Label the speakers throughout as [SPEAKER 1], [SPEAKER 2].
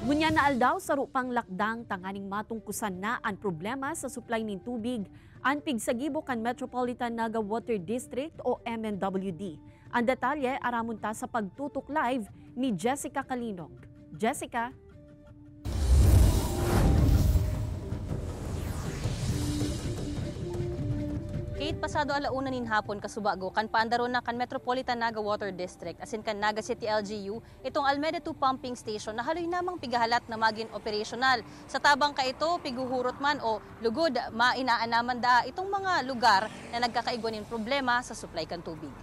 [SPEAKER 1] Ngunya na aldaw sa rupang lakdang tanganing matungkusan na ang problema sa supply ng tubig ang pigsagibo kan Metropolitan Naga Water District o MNWD. Ang detalye aramon ta sa pagtutok live ni Jessica Kalinog. Jessica?
[SPEAKER 2] Kate, pasado alauna nin hapon kasubago kan paandaron na kan Metropolitan Naga Water District asin kan Naga City LGU itong Almeda 2 pumping station na haloy namang pigahalat na maging operational. Sa tabang ka ito, piguhurot man o lugod, mainaanaman da itong mga lugar na nagkakaiguanin problema sa supply kan tubig.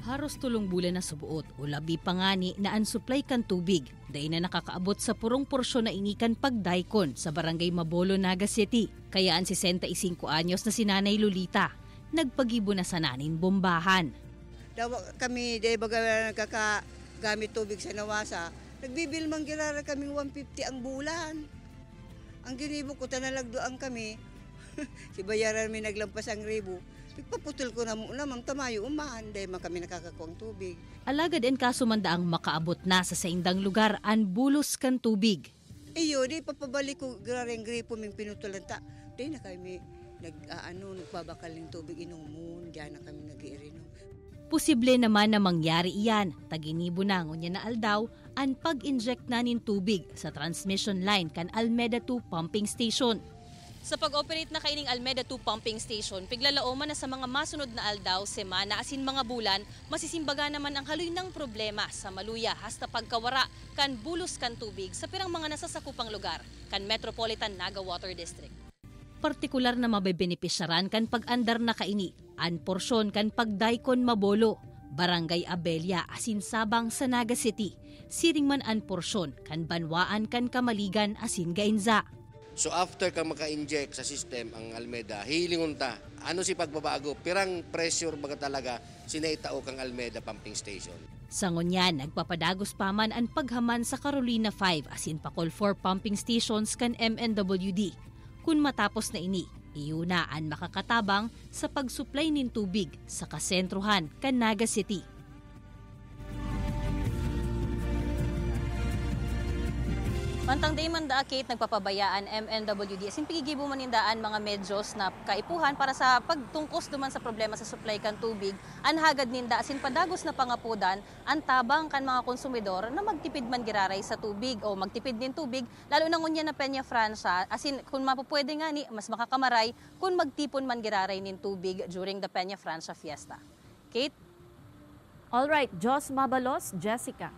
[SPEAKER 2] Haros tulong bulan na subuot o labi pangani na ang supply kan tubig. Dahil na nakakaabot sa purong porsyon na inikan pagdaikon sa barangay Mabolo, Naga City. Kaya ang 65 anyos na si Nanay Lolita, nagpagibo na sa nanin bombahan.
[SPEAKER 3] Daw kami, dahil baga nagkakagamit tubig sa nawasa, nagbibil manggirara kaming 150 ang bulan. Ang ginibo ko, tanalagdoan kami, si bayaran may naglampas ang ribo. Pagpaputol ko na muna, ma'am, tamayo umaan, dahil man kami nakakakuang tubig.
[SPEAKER 2] Alagad en kasumandaang makaabot na sa saindang lugar ang bulos kan tubig.
[SPEAKER 3] Iyo, di papabalik ko, garang gripo ming pinutulan ta. Di na kami nagpabakal ng tubig inumun, diyan na kami nag-iirinom.
[SPEAKER 2] Posible naman na mangyari iyan. Taginibo na ngunya na aldaw ang pag-inject na nin tubig sa transmission line kan Almeda 2 pumping station. Sa pag-operate na kaining Almeda 2 pumping station, piglalauman na sa mga masunod na aldaw, semana, asin mga bulan, masisimbaga naman ang haloy ng problema sa maluya hasta pagkawara kan bulos kan tubig sa pirang mga nasasakupang lugar kan Metropolitan Naga Water District. Partikular na mabebenepisyaran kan pag-andar na kaini, an porsyon kan pagdaikon Mabolo, Barangay Abelia, asin Sabang sa Naga City, siring man an porsyon kan Banwaan kan Kamaligan, asin Gainza.
[SPEAKER 4] So after ka maka-inject sa system ang Almeda, hilingon ta. Ano si pagbabago? Pirang pressure baga talaga sinaitao kang Almeda pumping station.
[SPEAKER 2] Sa ngunyan, nagpapadagos pa man ang paghaman sa Carolina 5 asin Pacol 4 pumping stations kan MNWD. Kung matapos na ini, iuna ang makakatabang sa pagsupply nin tubig sa kasentruhan kan Naga City. Mantang day man da, Kate, nagpapabayaan MNWD asin pigigibo man indaan mga medyos na kaipuhan para sa pagtungkos duman sa problema sa supply kan tubig, anhagad ninda asin padagos na pangapudan ang tabang kan mga konsumidor na magtipid man giraray sa tubig o magtipid din tubig, lalo na ngunya na Peña Francia, asin kung mapupwede nga ni mas makakamaray kung magtipon man giraray nin tubig during the Peña Francia fiesta. Kate?
[SPEAKER 1] Alright, Jos Mabalos, Jessica.